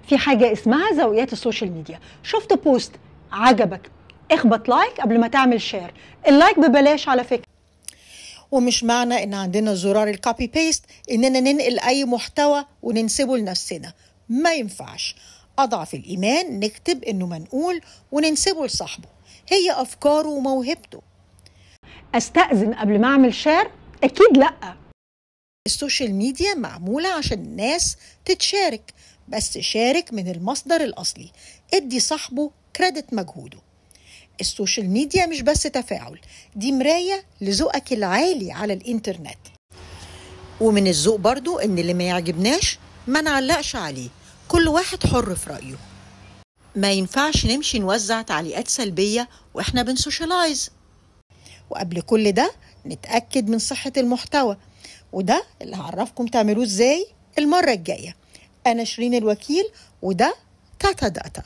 في حاجة اسمها زاويات السوشيال ميديا. شفت بوست عجبك، اخبط لايك قبل ما تعمل شير. اللايك ببلاش على فكرة. ومش معنى ان عندنا زرار الكوبي بيست اننا ننقل اي محتوى وننسبه لنفسنا، ما ينفعش. اضعف الايمان نكتب انه منقول وننسبه لصاحبه، هي افكاره وموهبته. استأذن قبل ما اعمل شير؟ اكيد لا. السوشيال ميديا معمولة عشان الناس تتشارك، بس شارك من المصدر الأصلي، ادي صاحبه كريدت مجهوده. السوشيال ميديا مش بس تفاعل، دي مراية لذوقك العالي على الإنترنت. ومن الذوق برضو إن اللي ما يعجبناش ما نعلقش عليه، كل واحد حر في رأيه. ما ينفعش نمشي نوزع تعليقات سلبية وإحنا بنسوشيالايز. وقبل كل ده نتأكد من صحة المحتوى، وده اللي هعرفكم تعملوه ازاي المرة الجاية. أنا شيرين الوكيل، وده تاتا داتا.